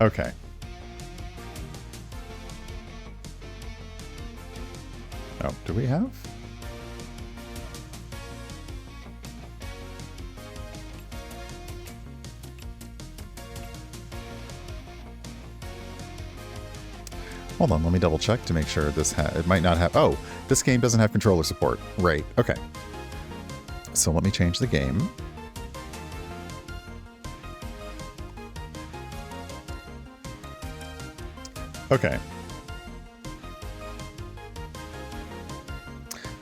Okay. Oh, do we have? Hold on, let me double check to make sure this it might not have... Oh, this game doesn't have controller support. Right, okay. So let me change the game. Okay.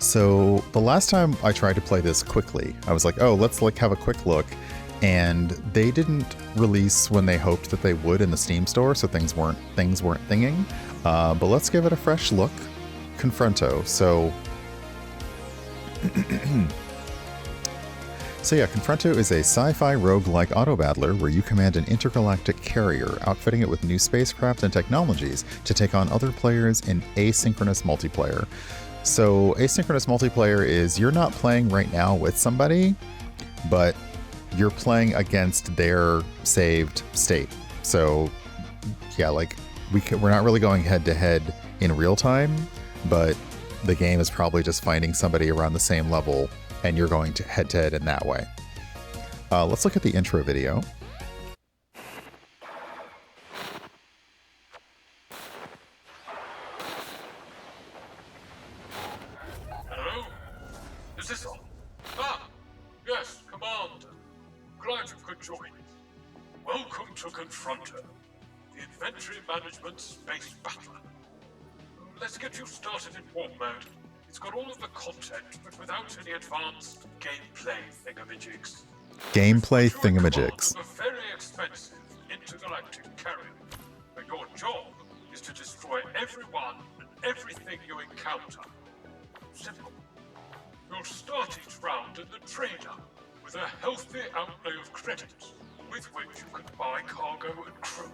So the last time I tried to play this quickly, I was like, oh, let's like have a quick look. And they didn't release when they hoped that they would in the Steam store, so things weren't thinging. But let's give it a fresh look. Konfronto. So yeah, Konfronto is a sci-fi roguelike auto-battler where you command an intergalactic carrier, outfitting it with new spacecraft and technologies to take on other players in asynchronous multiplayer. So asynchronous multiplayer is you're not playing right now with somebody, but you're playing against their saved state. So yeah, like we're not really going head to head in real time, but the game is probably just finding somebody around the same level and you're going to head in that way. Let's look at the intro video. Hello? Is this on? Ah! Yes, Commander. Glad you could join. Welcome to Konfronto, the inventory management space battler. Let's get you started in warp mode. It's got all of the content, but without any advanced gameplay thingamajigs. Gameplay thingamajigs. A very expensive intergalactic carrier. But your job is to destroy everyone and everything you encounter. Simple. You'll start each round in the trader with a healthy outlay of credits, with which you can buy cargo and crew.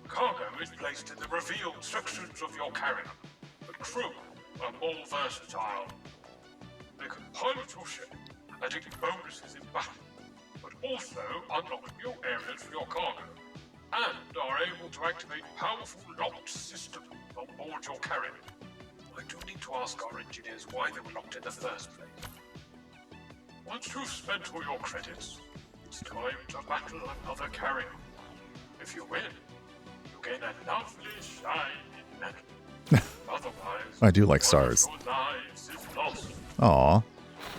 Cargo is placed in the revealed sections of your carrier, but crew are more versatile. They can pilot your ship, adding bonuses in battle, but also unlock new areas for your cargo, and are able to activate powerful locked systems on board your carrier. I do need to ask our engineers why they were locked in the first place. Once you've spent all your credits, it's time to battle another carrier. If you win, you gain a lovely shiny medal. Otherwise, I do like stars. Your lives is lost. Aw.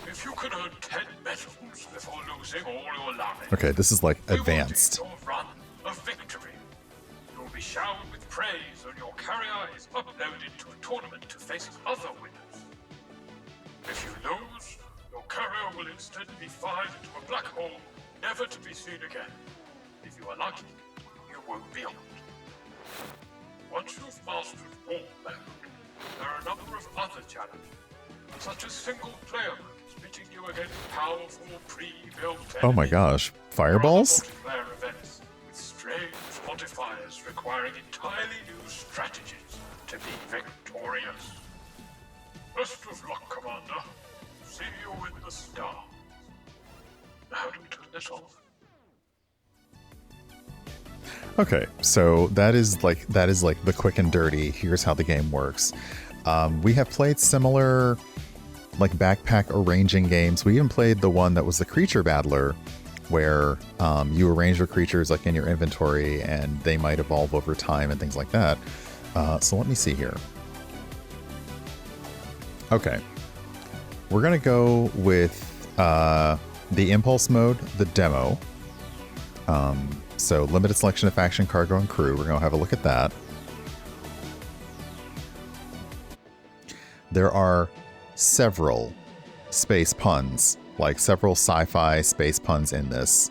If you can earn 10 medals before losing all your lives, Okay, this is like advanced. Your run of victory. You'll be showered with praise, and your carrier is uploaded to a tournament to face other winners. If you lose, your carrier will instead be fired into a black hole, never to be seen again. If you are lucky, you won't be honored. Once you've mastered warp mode, there are a number of other challenges, such as single-player modes, pitting you against powerful pre-built enemies. Oh my gosh, fireballs? Multiplayer events with strange modifiers requiring entirely new strategies to be victorious. Best of luck, Commander. See you in the stars. How do we turn this off? Okay, so that is like the quick and dirty. Here's how the game works. We have played similar like backpack arranging games. We even played the one that was the creature battler, where you arrange your creatures like in your inventory and they might evolve over time and things like that. So let me see here. Okay, we're gonna go with the impulse mode, the demo. So limited selection of faction, cargo, and crew. We're going to have a look at that. There are several space puns, like several sci-fi space puns in this.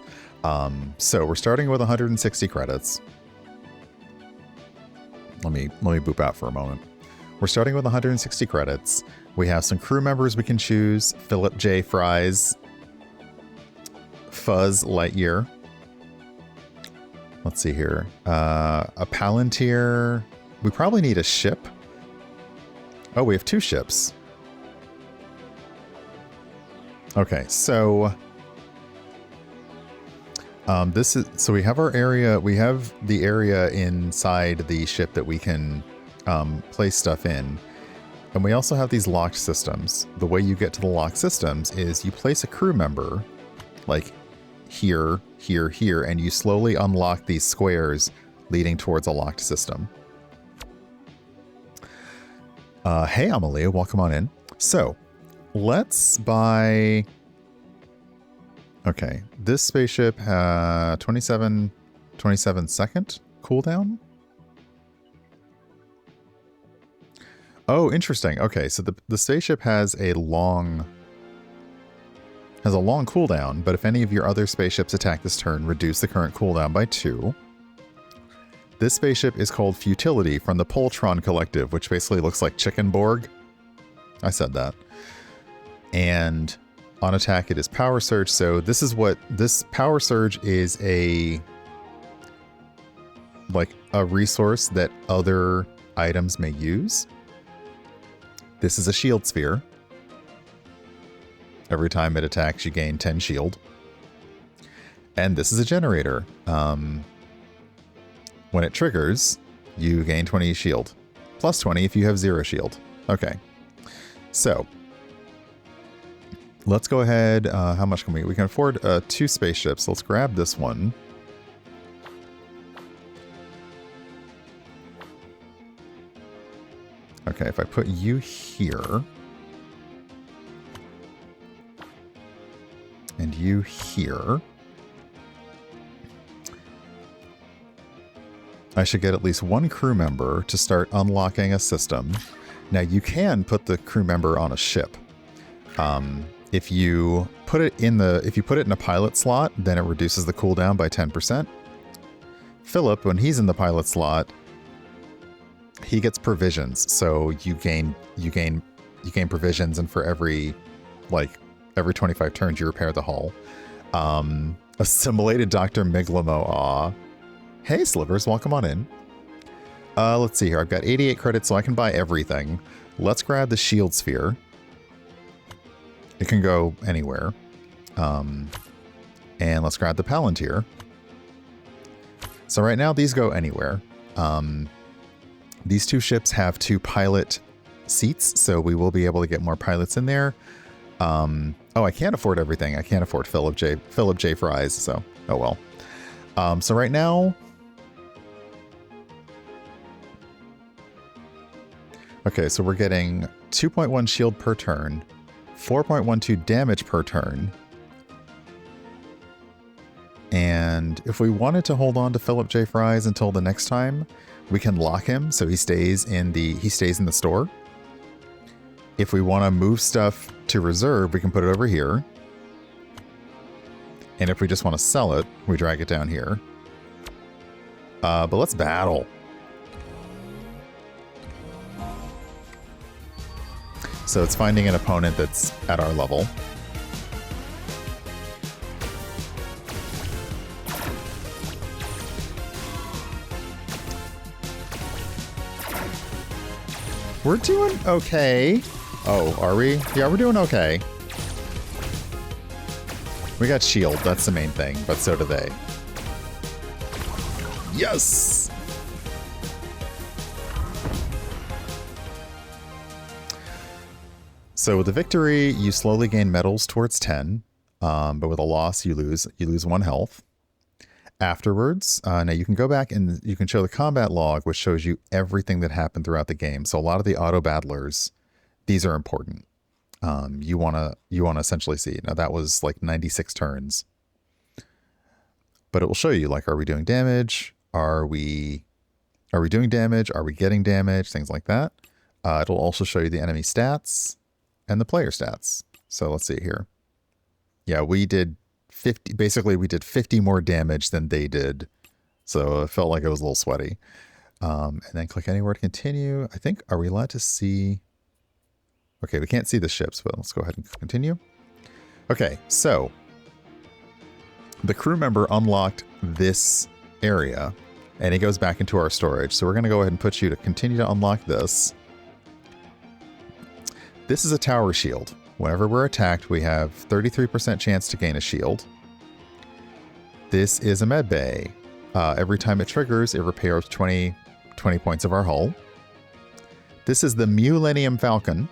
So we're starting with 160 credits. Let me boop out for a moment. We're starting with 160 credits. We have some crew members we can choose. Philip J. Fries, Fuzz Lightyear. Let's see here. A Palantir. We probably need a ship. Oh, we have 2 ships. Okay, so This is so we have our area. We have the area inside the ship that we can place stuff in, and we also have these locked systems. The way you get to the locked systems is you place a crew member, like here, here, here, and you slowly unlock these squares leading towards a locked system. Hey, Amalia, welcome on in. So, let's buy... Okay, this spaceship has 27 second cooldown. Oh, interesting. Okay, so the spaceship has a long cooldown, but if any of your other spaceships attack this turn, reduce the current cooldown by 2. This spaceship is called Futility from the Poltron Collective, which basically looks like Chicken Borg. I said that. And on attack, it is Power Surge. So this is what this Power Surge is, like a resource that other items may use. This is a shield sphere. Every time it attacks, you gain 10 shield. And this is a generator. When it triggers, you gain 20 shield. Plus 20 if you have 0 shield. Okay. So, let's go ahead. How much can we? We can afford 2 spaceships. Let's grab this one. Okay, if I put you here. And you here. I should get at least 1 crew member to start unlocking a system. Now you can put the crew member on a ship. If you put it in a pilot slot, then it reduces the cooldown by 10%. Philip, when he's in the pilot slot, he gets provisions. So you gain provisions, and for every 25 turns you repair the hull. Assimilated Dr. Miglamo. Aw. Hey, Slivers, welcome on in. Let's see here. I've got 88 credits, so I can buy everything. Let's grab the shield sphere. It can go anywhere. And let's grab the Palantir. So right now, these go anywhere. These 2 ships have 2 pilot seats, so we will be able to get more pilots in there. Oh, I can't afford everything. I can't afford Philip J. Fries, so oh well. So right now... Okay, so we're getting 2.1 shield per turn, 4.12 damage per turn. And if we wanted to hold on to Philip J. Fries until the next time, we can lock him so he stays in the store. If we want to move stuff to reserve, we can put it over here. And if we just want to sell it, we drag it down here. But let's battle. So it's finding an opponent that's at our level. We're doing okay. Oh, are we? Yeah, we're doing okay. We got shield, that's the main thing, but so do they. Yes! So with a victory, you slowly gain medals towards 10, but with a loss, you lose 1 health. Afterwards, now you can go back and you can show the combat log, which shows you everything that happened throughout the game. So a lot of the auto battlers, these are important. You wanna essentially see. Now that was like 96 turns, but it will show you like, are we doing damage? Are we doing damage? Are we getting damage? Things like that. It'll also show you the enemy stats and the player stats. So let's see here. Yeah, we did 50. Basically, we did 50 more damage than they did. So it felt like it was a little sweaty. And then click anywhere to continue. I think, are we allowed to see? Okay, we can't see the ships, but let's go ahead and continue. Okay, so the crew member unlocked this area and it goes back into our storage. So we're going to go ahead and put you to continue to unlock this. This is a tower shield. Whenever we're attacked, we have 33% chance to gain a shield. This is a med bay. Every time it triggers, it repairs 20 points of our hull. This is the Millennium Falcon.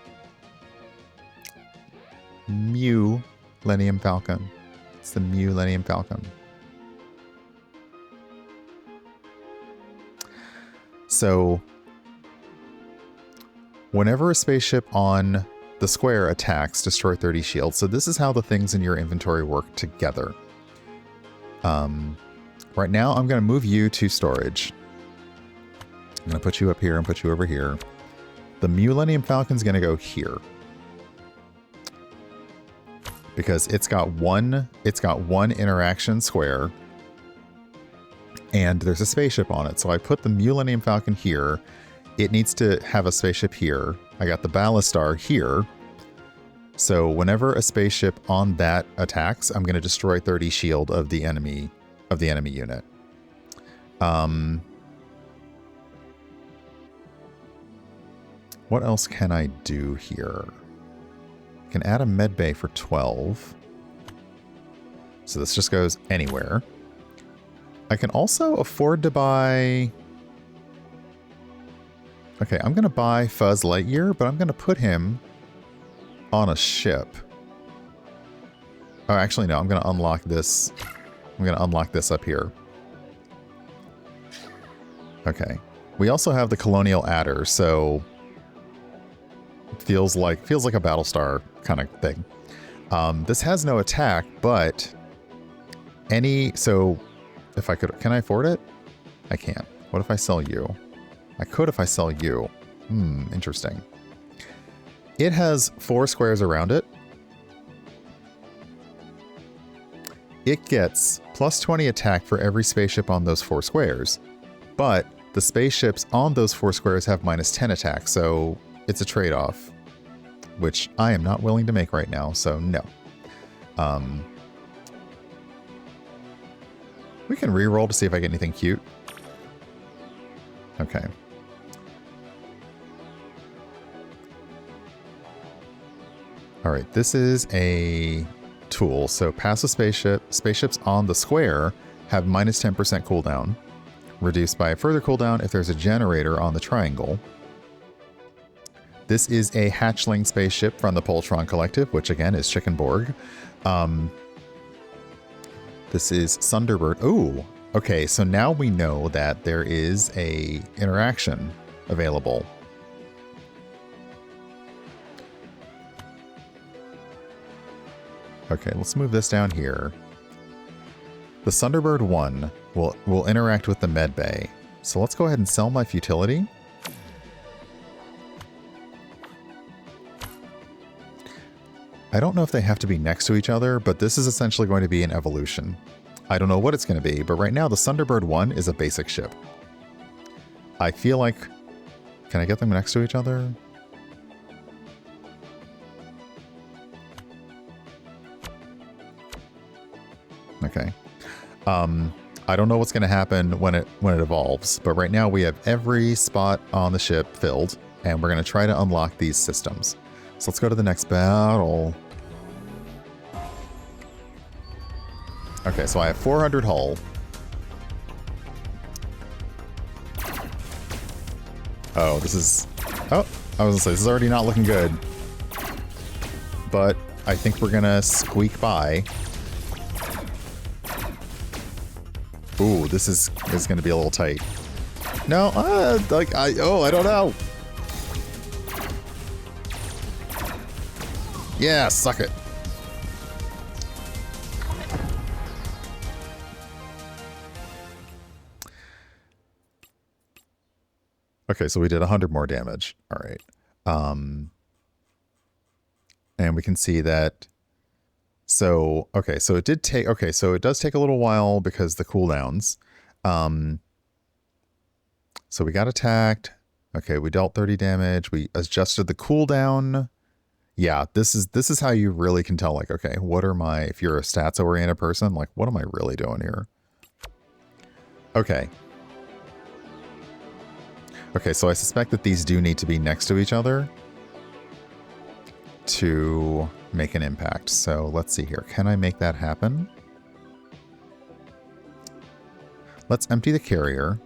Millennium Falcon. It's the Millennium Falcon. So, whenever a spaceship on the square attacks, destroy 30 shields. So this is how the things in your inventory work together. Right now, I'm going to move you to storage. I'm going to put you up here and put you over here. The Millennium Falcon's going to go here. Because it's got one interaction square. And there's a spaceship on it. So I put the Millennium Falcon here. It needs to have a spaceship here. I got the ballast star here. So whenever a spaceship on that attacks, I'm going to destroy 30 shield of the enemy unit. What else can I do here? I can add a med bay for 12. So this just goes anywhere. I can also afford to buy... Okay, I'm going to buy Fuzz Lightyear, but I'm going to put him on a ship. Oh, actually, no. I'm going to unlock this. I'm going to unlock this up here. Okay. We also have the Colonial Adder, so it feels like a Battlestar kind of thing. This has no attack, but so if I could, can I afford it? I can't. What if I sell you? I could if I sell you. Interesting. It has 4 squares around it. It gets plus 20 attack for every spaceship on those 4 squares. But the spaceships on those 4 squares have minus 10 attack, so it's a trade-off. Which I am not willing to make right now, so no. We can re-roll to see if I get anything cute. Okay. Alright, this is a tool. So pass a spaceship. Spaceships on the square have minus 10% cooldown. Reduced by a further cooldown if there's a generator on the triangle. This is a hatchling spaceship from the Poltron Collective, which again is Chickenborg. This is Thunderbird. Ooh, okay, so now we know that there is a interaction available. Okay, let's move this down here. The Thunderbird 1 will interact with the med bay. So let's go ahead and sell my futility. I don't know if they have to be next to each other, but this is essentially going to be an evolution. I don't know what it's going to be, but right now the Thunderbird 1 is a basic ship. I feel like... Can I get them next to each other? Okay. I don't know what's going to happen when it evolves, but right now we have every spot on the ship filled, and we're going to try to unlock these systems. So let's go to the next battle. Okay, so I have 400 hull. Oh, this is... Oh, I was going to say, this is already not looking good. But I think we're going to squeak by. Ooh, this is going to be a little tight. No, I don't know. Yeah, suck it. Okay, so we did 100 more damage. All right. And we can see that. So, okay, so it did take, okay, so it does take a little while because the cooldowns. So we got attacked. Okay, we dealt 30 damage. We adjusted the cooldown. Yeah, this is how you really can tell, like, okay, what are my, if you're a stats-oriented person, like, what am I really doing here? Okay. Okay, so I suspect that these do need to be next to each other to make an impact. So let's see here. Can I make that happen? Let's empty the carrier.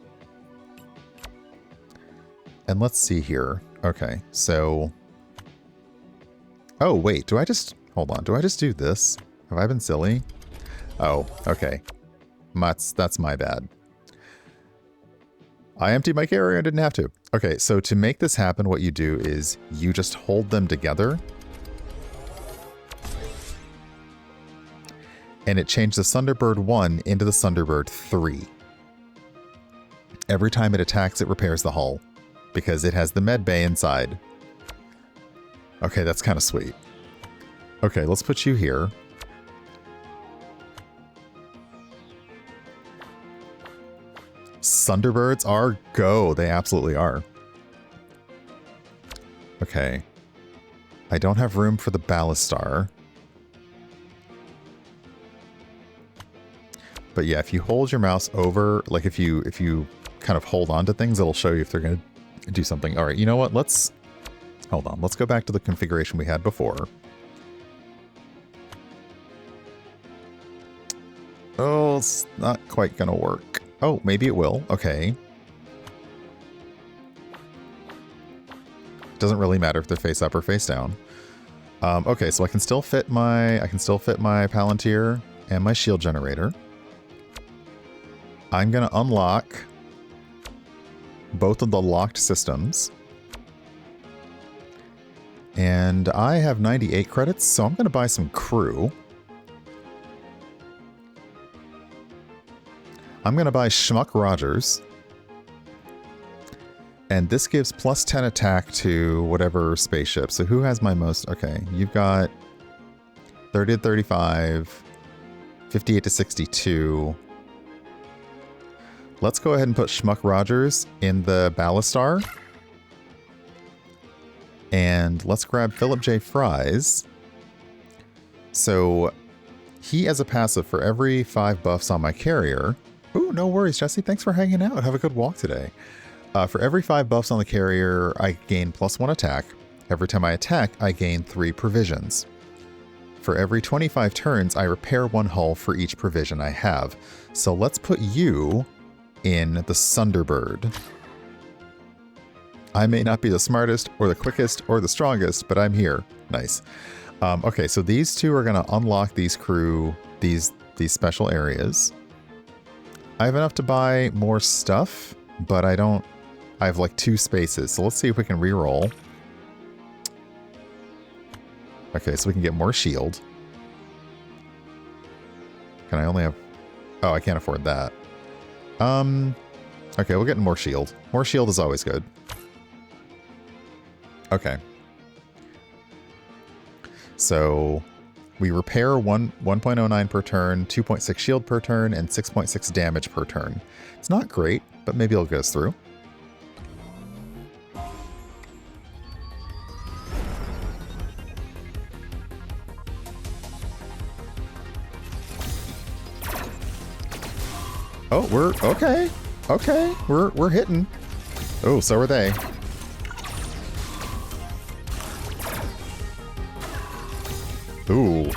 And let's see here. Okay, so... Oh, wait, do I just... Hold on, do I just do this? Have I been silly? Oh, okay. That's my bad. I emptied my carrier, I didn't have to. Okay, so to make this happen, what you do is you just hold them together. And it changed the Thunderbird 1 into the Thunderbird 3. Every time it attacks, it repairs the hull, because it has the med bay inside. Okay, that's kind of sweet. Okay, let's put you here. Thunderbirds are go. They absolutely are. Okay. I don't have room for the Ballistar. But yeah, if you hold your mouse over, like if you kind of hold on to things, it'll show you if they're going to do something. All right, you know what? Hold on. Let's go back to the configuration we had before. Oh, it's not quite going to work. Oh, maybe it will. Okay. Doesn't really matter if they're face up or face down. Okay, so I can still fit my Palantir and my shield generator. I'm going to unlock both of the locked systems. And I have 98 credits, so I'm going to buy some crew. I'm going to buy Schmuck Rogers. And this gives plus 10 attack to whatever spaceship. So who has my most? Okay, you've got 30 to 35, 58 to 62. Let's go ahead and put Schmuck Rogers in the Ballistar. And let's grab Philip J. Fries. So he has a passive for every 5 buffs on my carrier. Ooh, no worries, Jesse. Thanks for hanging out. Have a good walk today. For every 5 buffs on the carrier, I gain plus 1 attack. Every time I attack, I gain 3 provisions. For every 25 turns, I repair 1 hull for each provision I have. So let's put you in the Thunderbird. I may not be the smartest or the quickest or the strongest, but I'm here. Nice. Okay, so these two are going to unlock these crew, these special areas. I have enough to buy more stuff, but I have like 2 spaces. So let's see if we can reroll. Okay, so we can get more shield. Can I only have... Oh, I can't afford that. Okay, we'll get more shield. More shield is always good. Okay. So we repair 1.09 per turn, 2.6 shield per turn, and 6.6 damage per turn. It's not great, but maybe it'll get us through. Oh, we're okay. Okay, we're hitting. Oh, so are they. Ooh.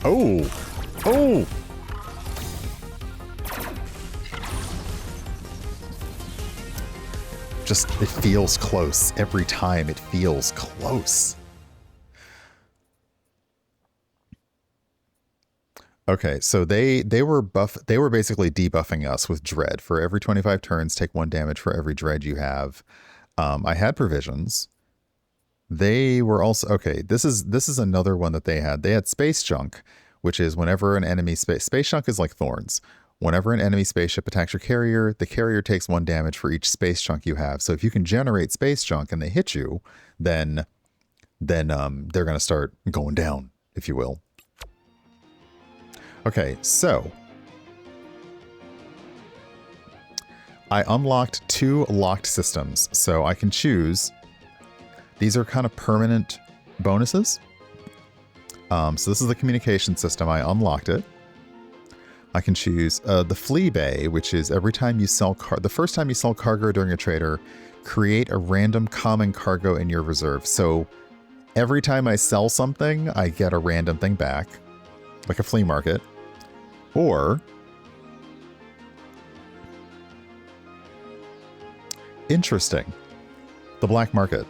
Oh. Oh. Just, it feels close. Every time it feels close. Okay, so they were basically debuffing us with dread. For every 25 turns, take 1 damage for every dread you have. I had provisions. They were also okay. This is another one that they had. They had space junk, which is whenever an enemy space junk is like thorns. Whenever an enemy spaceship attacks your carrier, the carrier takes 1 damage for each space junk you have. So if you can generate space junk and they hit you, then they're gonna start going down, if you will. Okay, so I unlocked 2 locked systems, so I can choose. These are kind of permanent bonuses. So this is the communication system. I unlocked it. I can choose the Flea Bay, which is every time you sell the first time you sell cargo during a trader, create a random common cargo in your reserve. So every time I sell something, I get a random thing back, like a flea market. Or Interesting. The black market.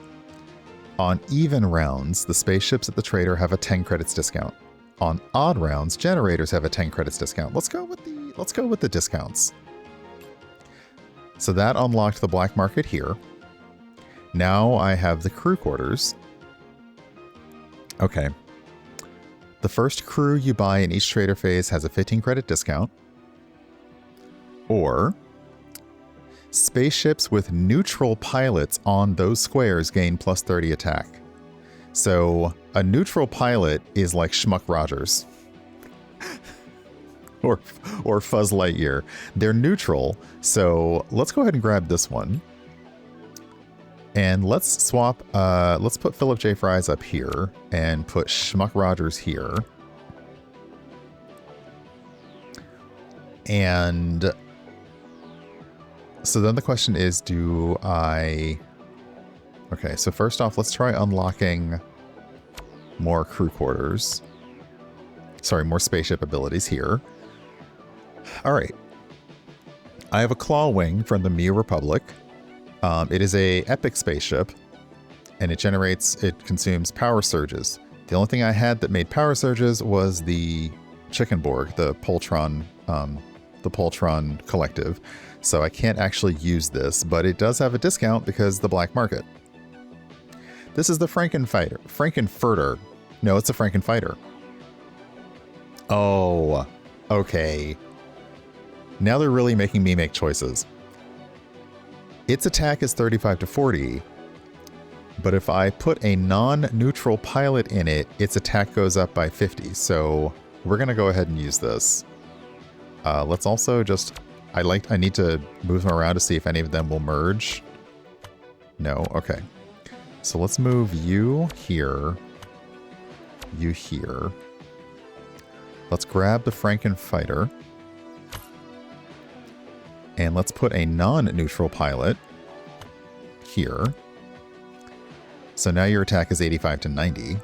On even rounds, the spaceships at the trader have a 10 credits discount. On odd rounds, generators have a 10 credits discount. Let's go with the discounts. So that unlocked the black market here. Now I have the crew quarters. Okay. The first crew you buy in each trader phase has a 15 credit discount. Or spaceships with neutral pilots on those squares gain plus 30 attack. So a neutral pilot is like Schmuck Rogers. or Fuzz Lightyear. They're neutral, so let's go ahead and grab this one. And let's swap, let's put Philip J. Fries up here and put Schmuck Rogers here. And so then the question is, do I... Okay, so first off, let's try unlocking more crew quarters. Sorry, more spaceship abilities here. All right. I have a claw wing from the Mu Republic. It is a epic spaceship, and it consumes power surges. The only thing I had that made power surges was the Chickenborg, the Poltron Collective. So I can't actually use this, but it does have a discount because the black market. This is the Frankenfurter. No, it's a Frankenfighter. Oh, okay. Now they're really making me make choices. Its attack is 35 to 40, but if I put a non-neutral pilot in it, its attack goes up by 50. So we're going to go ahead and use this. Let's also just... I need to move them around to see if any of them will merge. No? Okay. So let's move you here. You here. Let's grab the Frankenfighter. And let's put a non-neutral pilot here. So now your attack is 85 to 90.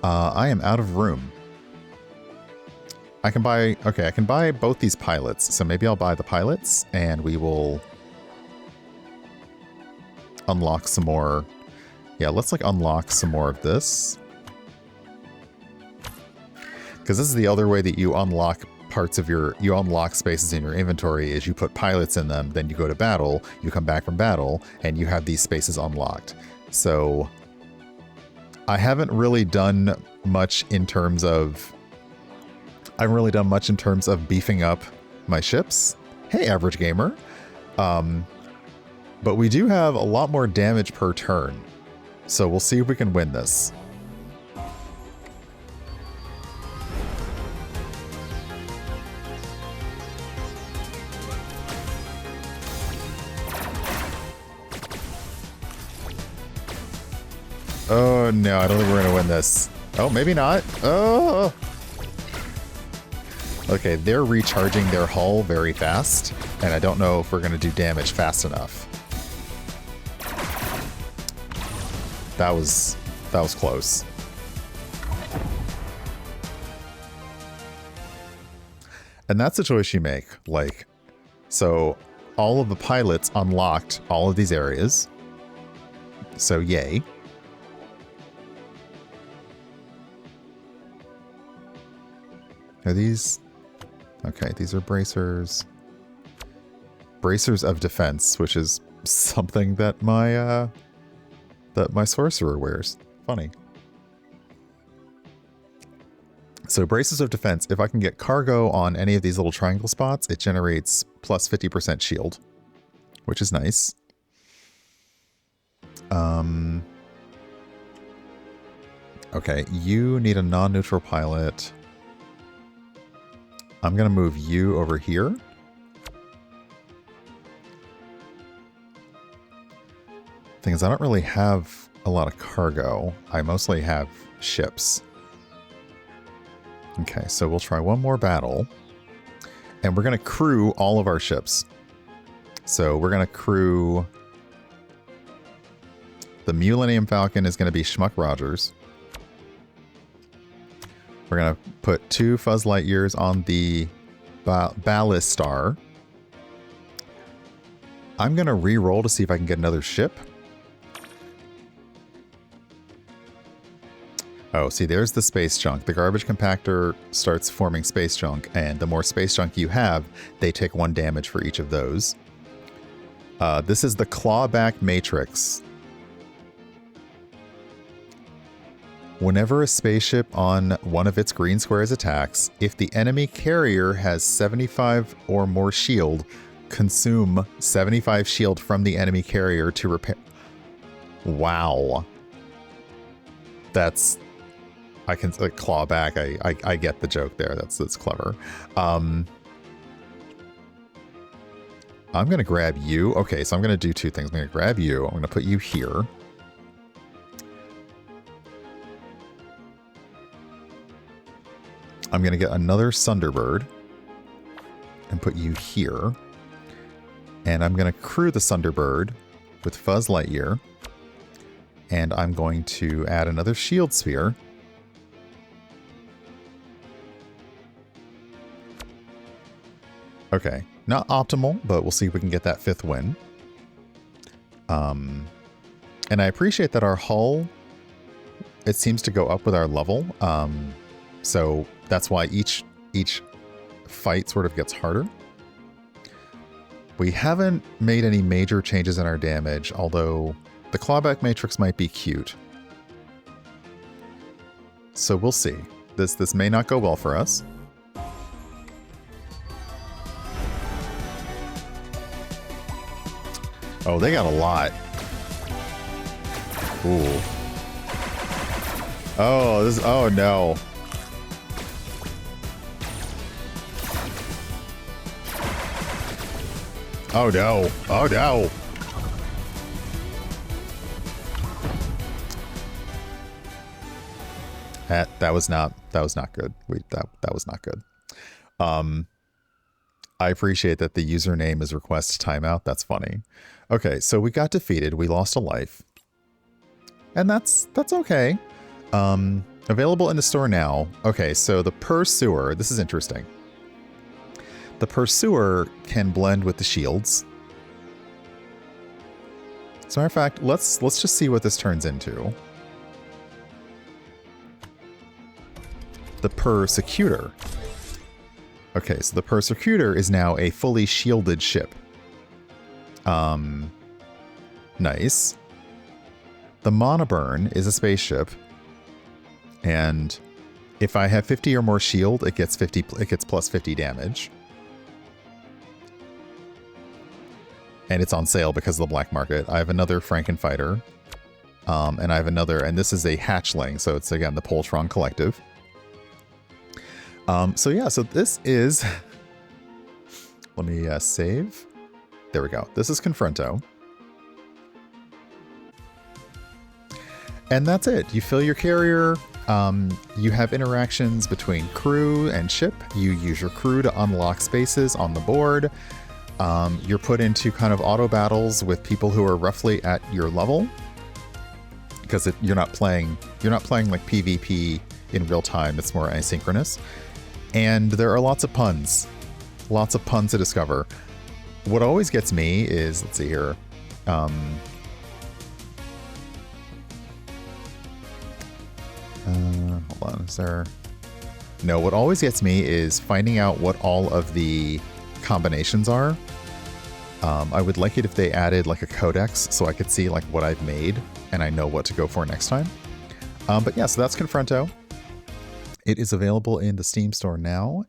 I am out of room. I can buy both these pilots. So maybe I'll buy the pilots and we will unlock some more. Yeah, let's unlock some more of this. Because this is the other way that you unlock you unlock spaces in your inventory is you put pilots in them, then you go to battle, you come back from battle, and you have these spaces unlocked. So I haven't really done much in terms of beefing up my ships. Hey, average gamer. But we do have a lot more damage per turn. So we'll see if we can win this. Oh no, I don't think we're gonna win this. Oh, maybe not. Oh! Okay, they're recharging their hull very fast, and I don't know if we're gonna do damage fast enough. That was close. And that's a choice you make. So all of the pilots unlocked all of these areas. So yay. Are these... Okay, these are bracers. Bracers of defense, which is something that my sorcerer wears. Funny. So braces of defense, if I can get cargo on any of these little triangle spots, it generates plus 50% shield, which is nice. Okay, you need a non-neutral pilot. I'm going to move you over here. Thing is, I don't really have a lot of cargo. I mostly have ships. Okay, so we'll try one more battle. And we're going to crew all of our ships. So we're going to crew... The Millennium Falcon is going to be Schmuck Rogers. We're going to put 2 Fuzz Lightyears on the Ballast Star. I'm going to re-roll to see if I can get another ship. Oh, see, there's the space junk. The garbage compactor starts forming space junk, and the more space junk you have, they take 1 damage for each of those. This is the clawback matrix. Whenever a spaceship on one of its green squares attacks, if the enemy carrier has 75 or more shield, consume 75 shield from the enemy carrier to repair. Wow. That's... I can claw back. I get the joke there. That's clever. I'm going to grab you. Okay, so I'm going to do 2 things. I'm going to grab you. I'm going to put you here. I'm going to get another Sunderbird and put you here. And I'm going to crew the Sunderbird with Fuzz Lightyear. And I'm going to add another Shield Sphere. Okay, not optimal, but we'll see if we can get that 5th win. And I appreciate that our hull, it seems to go up with our level. So that's why each fight sort of gets harder. We haven't made any major changes in our damage, although the clawback matrix might be cute. So we'll see. This may not go well for us. Oh, they got a lot. Ooh. Oh, this. Oh no. Oh no. Oh no. That was not good. That was not good. I appreciate that the username is request timeout. That's funny. Okay, so we got defeated. We lost a life. And that's okay. Available in the store now. Okay, so the Pursuer, this is interesting. The Pursuer can blend with the shields. As a matter of fact, let's just see what this turns into. The Persecutor. Okay, so the Persecutor is now a fully shielded ship. Nice. The Monoburn is a spaceship, and if I have 50 or more shield, it gets plus 50 damage. And it's on sale because of the black market. I have another Frankenfighter, and I have another, and this is a hatchling, so it's again the Poltron Collective. So yeah, so this is, let me save. There we go. This is Konfronto. And that's it. You fill your carrier. You have interactions between crew and ship. You use your crew to unlock spaces on the board. You're put into kind of auto battles with people who are roughly at your level, because you're not playing like PvP in real time. It's more asynchronous. And there are lots of puns to discover. What always gets me is, let's see here. Hold on, is there? No, what always gets me is finding out what all of the combinations are. I would like it if they added like a codex so I could see like what I've made and I know what to go for next time. But yeah, so that's Konfronto. It is available in the Steam store now,